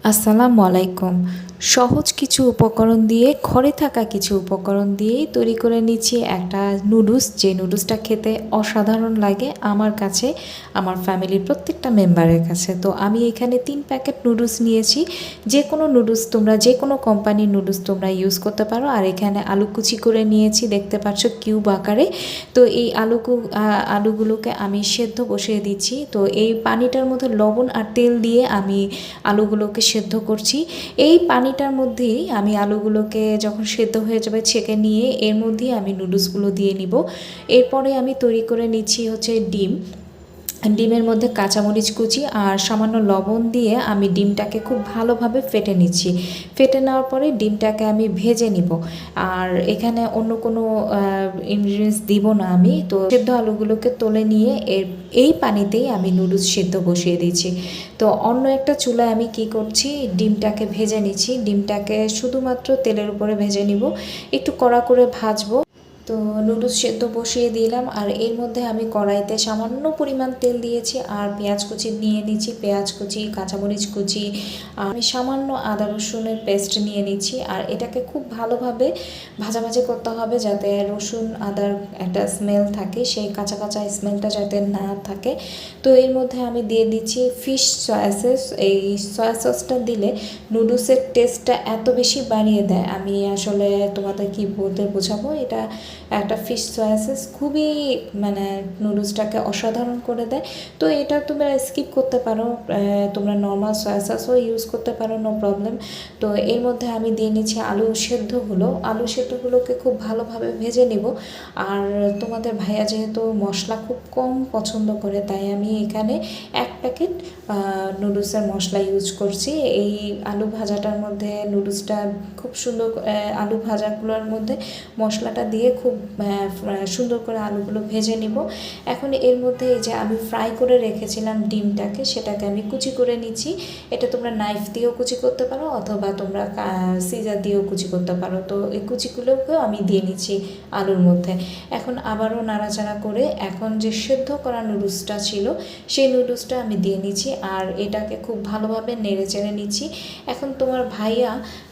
আসসালামু আলাইকুম। সহজ কিছু উপকরণ দিয়ে ঘরে থাকা কিছু উপকরণ দিয়েই তৈরি করে নিচ্ছি একটা নুডলস, যে নুডলসটা খেতে অসাধারণ লাগে আমার কাছে, আমার ফ্যামিলির প্রত্যেকটা মেম্বারের কাছে। তো আমি এখানে 3 প্যাকেট নুডলস নিয়েছি। যে কোনো নুডলস তোমরা যে কোনো কোম্পানির নুডলস তোমরা ইউজ করতে পারো। আর এখানে আলু কুচি করে নিয়েছি, দেখতে পাচ্ছ কিউব আকারে। তো এই আলুগুলোকে আমি সেদ্ধ বসিয়ে দিচ্ছি। তো এই পানিটার মধ্যে লবণ আর তেল দিয়ে আমি আলুগুলোকে সেদ্ধ করছি। এই পানিটার মধ্যেই আমি আলুগুলোকে যখন সেদ্ধ হয়ে যাবে ছেঁকে নিয়ে এর মধ্যেই আমি নুডলসগুলো দিয়ে নিব। এরপরে আমি তৈরি করে নিচ্ছি হচ্ছে ডিমের মধ্যে কাঁচামরিচ কুচি আর সামান্য লবণ দিয়ে আমি ডিমটাকে খুব ভালোভাবে ফেটে নিচ্ছি। ফেটে নেওয়ার পরে ডিমটাকে আমি ভেজে নিব। আর এখানে অন্য কোনো ইনগ্রিডিয়েন্টস দিব না আমি। তো সেদ্ধ আলুগুলোকে তুলে নিয়ে এই পানিতেই আমি নুডলস সেদ্ধ বসিয়ে দিচ্ছি। তো অন্য একটা চুলায় আমি কি করছি, ডিমটাকে ভেজে নিচ্ছি। ডিমটাকে শুধুমাত্র তেলের উপরে ভেজে নিব, একটু কড়া করে ভাজবো। তো নুডলস সেদ্ধ বসিয়ে দিলাম আর এর মধ্যে আমি কড়াইতে সামান্য পরিমাণ তেল দিয়েছি আর পেঁয়াজ কুচি নিয়ে নিচ্ছি। পেঁয়াজ কুচি, কাঁচামরিচ কুচি, আমি সামান্য আদা রসুনের পেস্ট নিয়ে নিচ্ছি। আর এটাকে খুব ভালোভাবে ভাজাভাজি করতে হবে যাতে রসুন আদার একটা স্মেল থাকে, সেই কাঁচা কাঁচা স্মেলটা যাতে না থাকে। তো এর মধ্যে আমি দিয়ে দিচ্ছি ফিশ সয়া সস। এই সয়া সসটা দিলে নুডলসের টেস্টটা এত বেশি বাড়িয়ে দেয়, আমি আসলে তোমাদের কি বলতে বোঝাবো। এটা একটা ফিশ সয়া সস খুবই মানে নুডলসটাকে অসাধারণ করে দেয়। তো এটা তোমরা স্কিপ করতে পারো, তোমরা নর্মাল সয়া সসও ইউজ করতে পারো, নো প্রবলেম। তো এর মধ্যে আমি দিয়ে নিচ্ছি আলু সেদ্ধগুলোকে খুব ভালোভাবে ভেজে নিব। আর তোমাদের ভাইয়া যেহেতু মশলা খুব কম পছন্দ করে, তাই আমি এখানে 1 প্যাকেট নুডলসের মশলা ইউজ করছি। এই আলু ভাজাটার মধ্যে নুডলসটা খুব সুন্দর, আলু ভাজাগুলোর মধ্যে মশলাটা দিয়ে খুব সুন্দর করে আলুগুলো ভেজে নিব। এখন এর মধ্যে এই যে আমি ফ্রাই করে রেখেছিলাম ডিমটাকে, সেটাকে আমি কুচি করে নিচ্ছি। এটা তোমরা নাইফ দিয়েও কুচি করতে পারো অথবা তোমরা সিজার দিয়েও কুচি করতে পারো। তো এই কুচিগুলোকেও আমি দিয়ে নিচ্ছি আলুর মধ্যে। এখন আবারও নাড়াচাড়া করে এখন যে সেদ্ধ করা নুডলসটা ছিল সেই নুডলসটা আমি দিয়ে নিচ্ছি আর এটাকে খুব ভালোভাবে নেড়ে চেড়ে নিচ্ছি। এখন তোমার ভাইয়া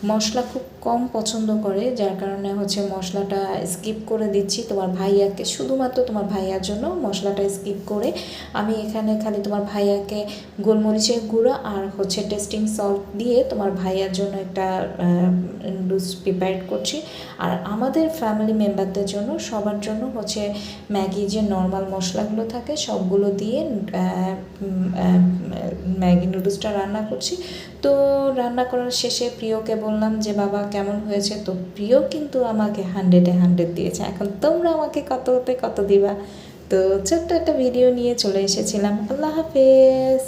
মশলা খুব কম পছন্দ করে, যার কারণে হচ্ছে মশলাটা স্কিপ করে দিচ্ছি তোমার ভাইয়াকে, শুধুমাত্র তোমার ভাইয়ার জন্য মশলাটা স্কিপ করে আমি এখানে খালি তোমার ভাইয়াকে গোলমরিচের গুঁড়ো আর হচ্ছে টেস্টিং সল্ট দিয়ে তোমার ভাইয়ার জন্য একটা নুডলস প্রিপেয়ার করছি। আর আমাদের ফ্যামিলি মেম্বারদের জন্য সবার জন্য হচ্ছে ম্যাগি যে নর্মাল মশলাগুলো থাকে সবগুলো দিয়ে ম্যাগি নুডলসটা রান্না করছি। তো রান্না করার শেষে প্রিয়কে বললাম যে বাবা কেমন হয়েছে। তো প্রিয় কিন্তু আমাকে 100-এ 100 দিয়েছে। এখন তোমরা আমাকে কততে কত দিবা। তো ছোট্ট একটা ভিডিও নিয়ে চলে এসেছিলাম। আল্লাহ হাফেজ।